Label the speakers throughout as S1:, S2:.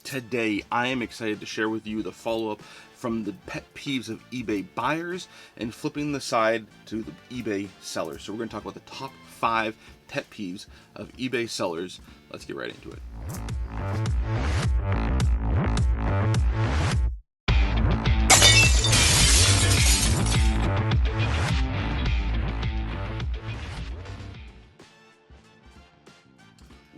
S1: Today, I am excited to share with you the follow-up from the pet peeves of eBay buyers and flipping the side to the eBay sellers. So we're going to talk about the top 5 pet peeves of eBay sellers. Let's get right into it.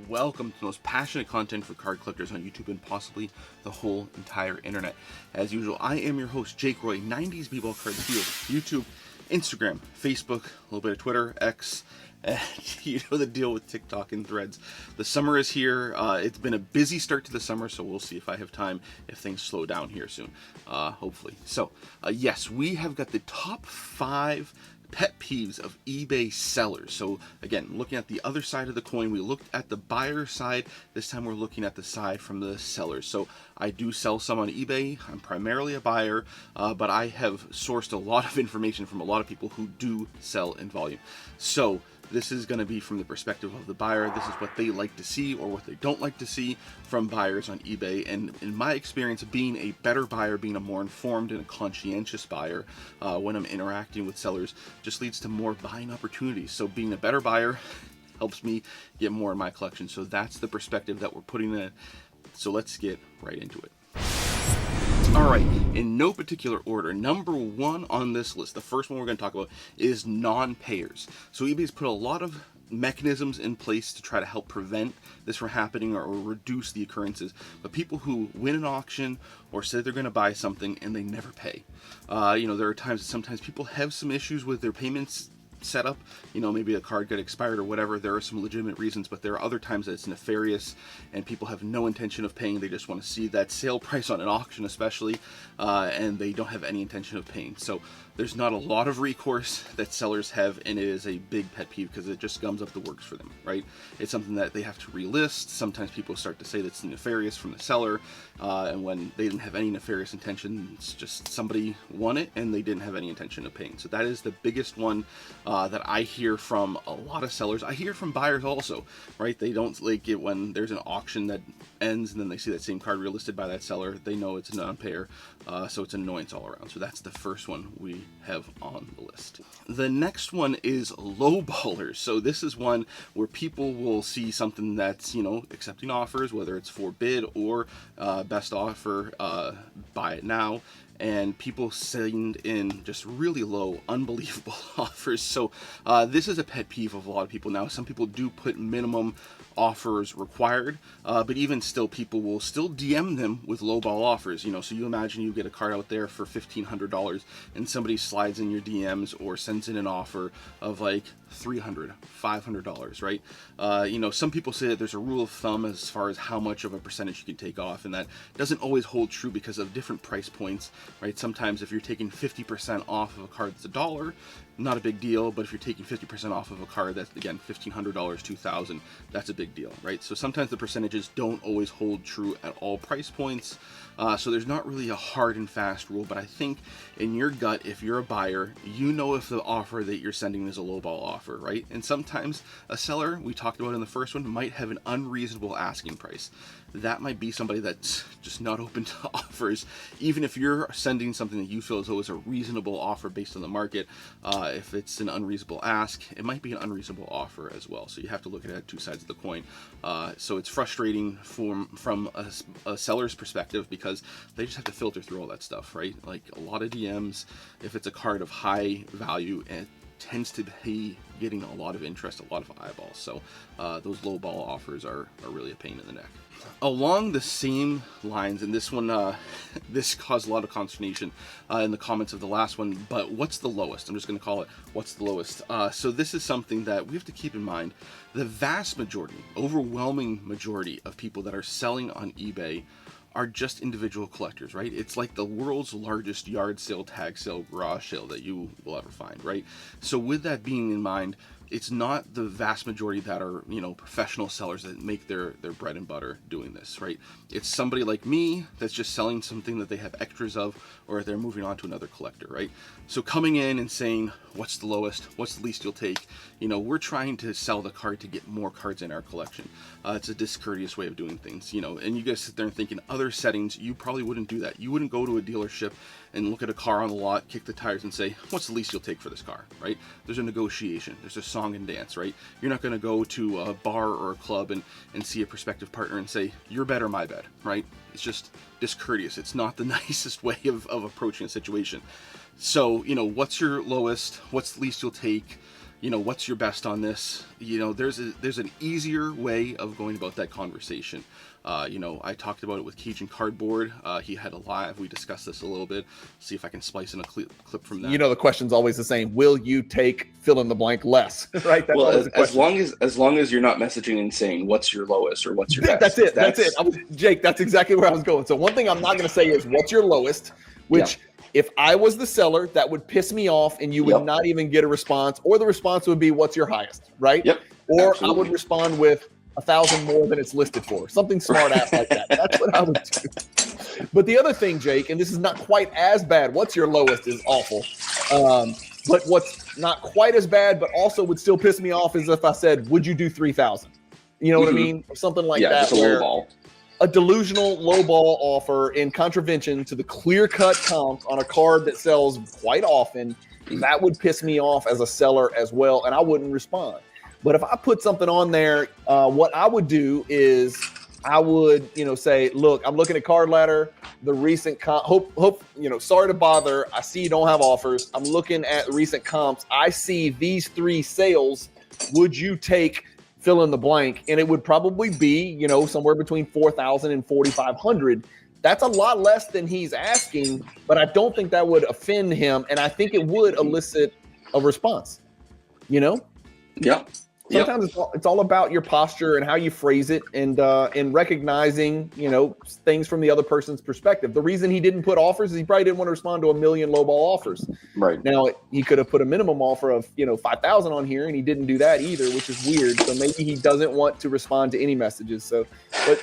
S1: Welcome to the most passionate content for card collectors on YouTube and possibly the whole entire internet. As usual, I am your host, Jake Roy, 90s b-ball card field, YouTube, Instagram, Facebook, a little bit of Twitter, X, and you know the deal with TikTok and Threads. The summer is here. It's been a busy start to the summer, so we'll see if I have time, if things slow down here soon, hopefully. So, yes, we have got the top 5 pet peeves of eBay sellers. So again, looking at the other side of the coin, we looked at the buyer side. This time we're looking at the side from the sellers. So I do sell some on eBay. I'm primarily a buyer, but I have sourced a lot of information from a lot of people who do sell in volume. So this is going to be from the perspective of the buyer. This is what they like to see or what they don't like to see from buyers on eBay. And in my experience, being a better buyer, being a more informed and a conscientious buyer when I'm interacting with sellers just leads to more buying opportunities. So being a better buyer helps me get more in my collection. So that's the perspective that we're putting in. So let's get right into it. Alright, in no particular order, number 1 on this list, the first one we're going to talk about is non-payers. So eBay's put a lot of mechanisms in place to try to help prevent this from happening or reduce the occurrences. But people who win an auction or say they're going to buy something and they never pay. There are times that sometimes people have some issues with their payments setup, maybe a card got expired or whatever. There are some legitimate reasons, but there are other times that it's nefarious and people have no intention of paying. They just want to see that sale price on an auction especially, and they don't have any intention of paying. So there's not a lot of recourse that sellers have, and it is a big pet peeve because it just gums up the works for them, right? It's something that they have to relist. Sometimes people start to say that's nefarious from the seller, and when they didn't have any nefarious intention, it's just somebody won it and they didn't have any intention of paying. So that is the biggest one that I hear from a lot of sellers. I hear from buyers also, right? They don't like it when there's an auction that ends and then they see that same card relisted by that seller. They know it's a non-payer, so it's an annoyance all around. So that's the first one we have on the list. The next one is lowballers. So this is one where people will see something that's, accepting offers, whether it's for bid or best offer, buy it now. And people send in just really low, unbelievable offers. So this is a pet peeve of a lot of people. Now, some people do put minimum offers required, but even still, people will still DM them with lowball offers. So you imagine you get a card out there for $1,500 and somebody slides in your DMs or sends in an offer of like $300, $500, right? Some people say that there's a rule of thumb as far as how much of a percentage you can take off, and that doesn't always hold true because of different price points, right? Sometimes if you're taking 50% off of a card that's $1, not a big deal, but if you're taking 50% off of a card that's, again, $1,500, $2,000, that's a big deal, right? So sometimes the percentages don't always hold true at all price points, so there's not really a hard and fast rule, but I think in your gut, if you're a buyer, if the offer that you're sending is a lowball offer, right? And sometimes a seller, we talked about in the first one, might have an unreasonable asking price. That might be somebody that's just not open to offers. Even if you're sending something that you feel as though is a reasonable offer based on the market, if it's an unreasonable ask, it might be an unreasonable offer as well. So you have to look at it at 2 sides of the coin. So it's frustrating from a seller's perspective because they just have to filter through all that stuff, right? Like a lot of DMs, if it's a card of high value, and tends to be getting a lot of interest, a lot of eyeballs. So those lowball offers are really a pain in the neck. Along the same lines, and this one, this caused a lot of consternation in the comments of the last one, but what's the lowest? I'm just going to call it what's the lowest. So this is something that we have to keep in mind. The vast majority, overwhelming majority of people that are selling on eBay are just individual collectors, right? It's like the world's largest yard sale, tag sale, garage sale that you will ever find, right? So with that being in mind, it's not the vast majority that are, professional sellers that make their bread and butter doing this, right? It's somebody like me that's just selling something that they have extras of, or they're moving on to another collector, right? So coming in and saying, what's the lowest, what's the least you'll take? We're trying to sell the card to get more cards in our collection. It's a discourteous way of doing things, and you guys sit there and think in other settings, you probably wouldn't do that. You wouldn't go to a dealership and look at a car on the lot, kick the tires and say, what's the least you'll take for this car, right? There's a negotiation, there's a song and dance, right? You're not going to go to a bar or a club and see a prospective partner and say, your bed or my bed, right? It's just discourteous. It's not the nicest way of approaching a situation. So, what's your lowest? What's the least you'll take? What's your best on this? There's an easier way of going about that conversation. I talked about it with Cajun Cardboard. He had a live. We discussed this a little bit. See if I can splice in a clip from that.
S2: The question's always the same. Will you take fill in the blank less? Right. That's
S3: well, as long as you're not messaging and saying what's your lowest or what's your best.
S2: That's it. Jake, that's exactly where I was going. So one thing I'm not going to say is what's your lowest, which if I was the seller, that would piss me off and you would not even get a response, or the response would be what's your highest, right?
S3: Yep.
S2: Or
S3: absolutely.
S2: I would respond with 1,000 more than it's listed for. Something smart ass like that. That's what I would do. But the other thing, Jake, and this is not quite as bad, what's your lowest is awful. But what's not quite as bad, but also would still piss me off is if I said, would you do 3,000? You know what I mean? Or something like that.
S3: Just a low ball.
S2: A delusional lowball offer in contravention to the clear-cut comps on a card that sells quite often, that would piss me off as a seller as well, and I wouldn't respond. But if I put something on there, what I would do is I would, say, look, I'm looking at Card Ladder, the recent sorry to bother. I see you don't have offers. I'm looking at recent comps. I see these 3 sales. Would you take fill in the blank? And it would probably be, somewhere between 4,000 and 4,500. That's a lot less than he's asking, but I don't think that would offend him. And I think it would elicit a response,
S3: Yeah.
S2: Sometimes it's all about your posture and how you phrase it, and recognizing, things from the other person's perspective. The reason he didn't put offers is he probably didn't want to respond to a million lowball offers.
S3: Right.
S2: Now, he could have put a minimum offer of, 5,000 on here, and he didn't do that either, which is weird. So maybe he doesn't want to respond to any messages. So, but,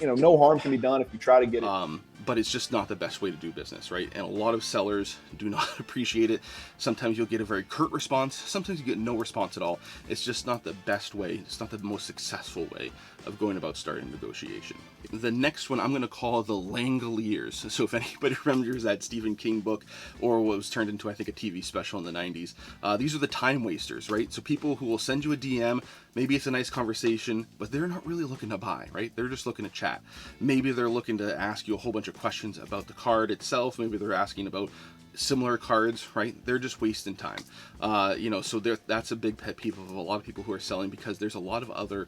S2: no harm can be done if you try to get it.
S1: But it's just not the best way to do business, right? And a lot of sellers do not appreciate it. Sometimes you'll get a very curt response. Sometimes you get no response at all. It's just not the best way. It's not the most successful way of going about starting negotiation. The next one I'm going to call the Langoliers. So if anybody remembers that Stephen King book, or what was turned into, I think, a TV special in the 90s, these are the time wasters, right? So people who will send you a DM, maybe it's a nice conversation, but they're not really looking to buy, right? They're just looking to chat. Maybe they're looking to ask you a whole bunch of questions about the card itself. Maybe they're asking about similar cards, right? They're just wasting time. So that's a big pet peeve of a lot of people who are selling, because there's a lot of other,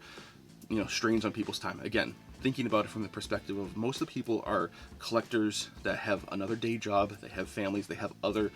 S1: strains on people's time. Again, thinking about it from the perspective of most of the people are collectors that have another day job, they have families, they have other,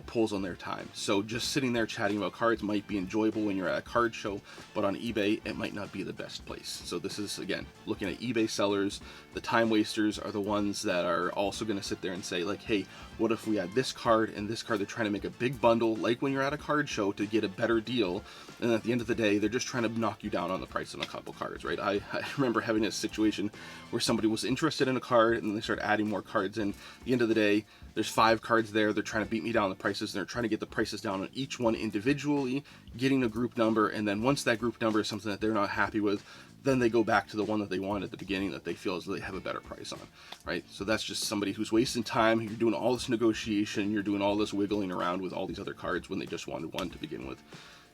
S1: pulls on their time. So just sitting there chatting about cards might be enjoyable when you're at a card show, but on eBay, it might not be the best place. So this is, again, looking at eBay sellers. The time wasters are the ones that are also going to sit there and say, like, hey, what if we had this card and this card? They're trying to make a big bundle, like when you're at a card show, to get a better deal. And at the end of the day, they're just trying to knock you down on the price of a couple cards, right? I remember having a situation where somebody was interested in a card and they started adding more cards in. At the end of the day, there's 5 cards there. They're trying to beat me down on the prices, and they're trying to get the prices down on each one individually, getting a group number. And then once that group number is something that they're not happy with, then they go back to the one that they want at the beginning that they feel as though they have a better price on, right? So that's just somebody who's wasting time. You're doing all this negotiation, you're doing all this wiggling around with all these other cards when they just wanted one to begin with.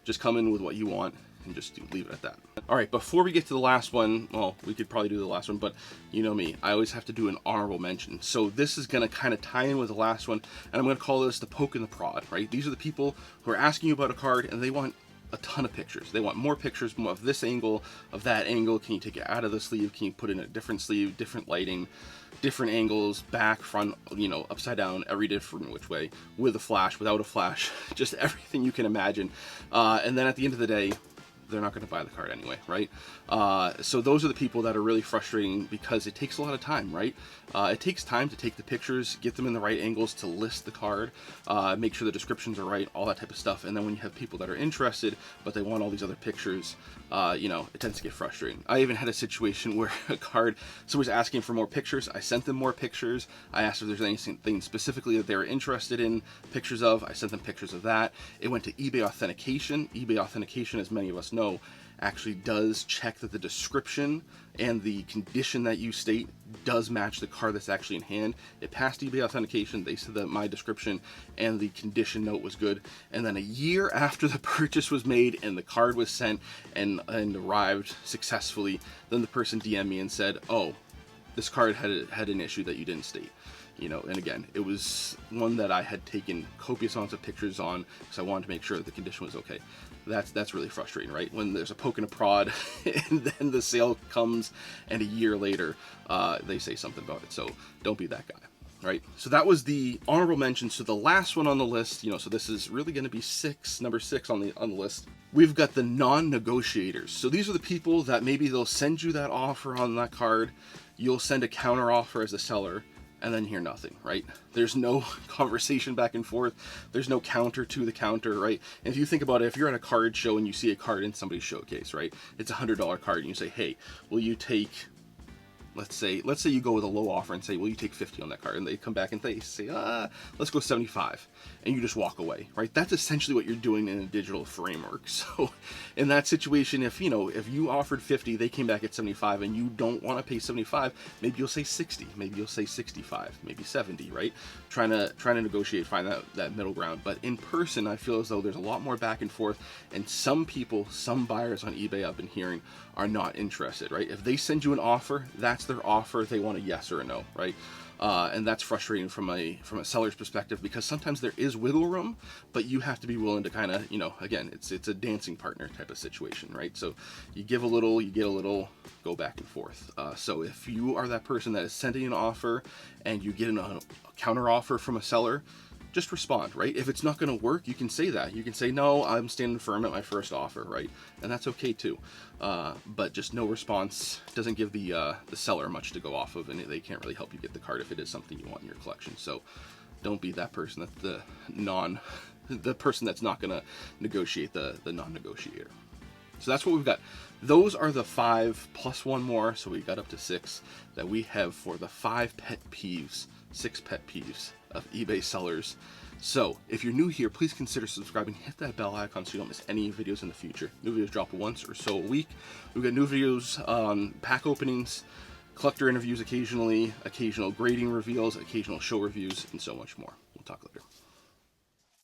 S1: Just come in with what you want and just leave it at that. All right, before we get to the last one, well, we could probably do the last one, but you know me, I always have to do an honorable mention. So this is gonna kind of tie in with the last one, and I'm gonna call this the poke and the prod, right? These are the people who are asking you about a card and they want a ton of pictures. They want more pictures, more of this angle, of that angle. Can you take it out of the sleeve? Can you put in a different sleeve, different lighting, different angles, back, front, upside down, every different which way, with a flash, without a flash, just everything you can imagine. And then at the end of the day, they're not going to buy the card anyway, right? So those are the people that are really frustrating because it takes a lot of time, right? It takes time to take the pictures, get them in the right angles to list the card, make sure the descriptions are right, all that type of stuff. And then when you have people that are interested, but they want all these other pictures, you know, it tends to get frustrating. I even had a situation where a card, someone was asking for more pictures. I sent them more pictures. I asked if there's anything specifically that they were interested in pictures of. I sent them pictures of that. It went to eBay authentication. eBay authentication, as many of us know, actually does check that the description and the condition that you state does match the card that's actually in hand. It passed eBay authentication. They said that my description and the condition note was good. And then a year after the purchase was made and the card was sent and arrived successfully, then the person DM'd me and said, oh, this card had an issue that you didn't state. You know, and again, it was one that I had taken copious amounts of pictures on because I wanted to make sure that the condition was okay. That's really frustrating, right? When there's a poke and a prod and then the sale comes and a year later they say something about it. So don't be that guy, right? So that was the honorable mention. So the last one on the list, you know, so this is really going to be number six on the list. We've got the non-negotiators. So these are the people that maybe they'll send you that offer on that card. You'll send a counter offer as a seller and then hear nothing, right? There's no conversation back and forth. There's no counter to the counter, right? And if you think about it, if you're at a card show and you see a card in somebody's showcase, right? It's a $100 card and you say, hey, will you take, let's say you go with a low offer and say, will you take 50 on that card? And they come back and they say, let's go 75. And you just walk away, right? That's essentially what you're doing in a digital framework. So in that situation, if you offered 50, they came back at 75 and you don't want to pay 75, maybe you'll say 60, maybe you'll say 65, maybe 70, right? Trying to negotiate, find that middle ground. But in person, I feel as though there's a lot more back and forth, and some buyers on eBay I've been hearing are not interested, right? If they send you an offer, that's their offer. They want a yes or a no, right? And that's frustrating from a seller's perspective because sometimes there is wiggle room, but you have to be willing to kind of, you know, again, it's a dancing partner type of situation, right? So you give a little, you get a little, go back and forth. So if you are that person that is sending an offer and you get a counter offer from a seller, just respond, right? If it's not going to work, you can say that. You can say, no, I'm standing firm at my first offer, right? And that's okay too. But just no response doesn't give the seller much to go off of, and they can't really help you get the card if it is something you want in your collection. So don't be that person. That's the person that's not going to negotiate, the non-negotiator. So that's what we've got. Those are the 5 plus one more. So we got up to 6 that we have for the 6 pet peeves of eBay sellers. So if you're new here, please consider subscribing, hit that bell icon so you don't miss any videos in the future. New videos drop once or so a week. We've got new videos on pack openings, collector interviews occasionally, occasional grading reveals, occasional show reviews, and so much more. We'll talk later.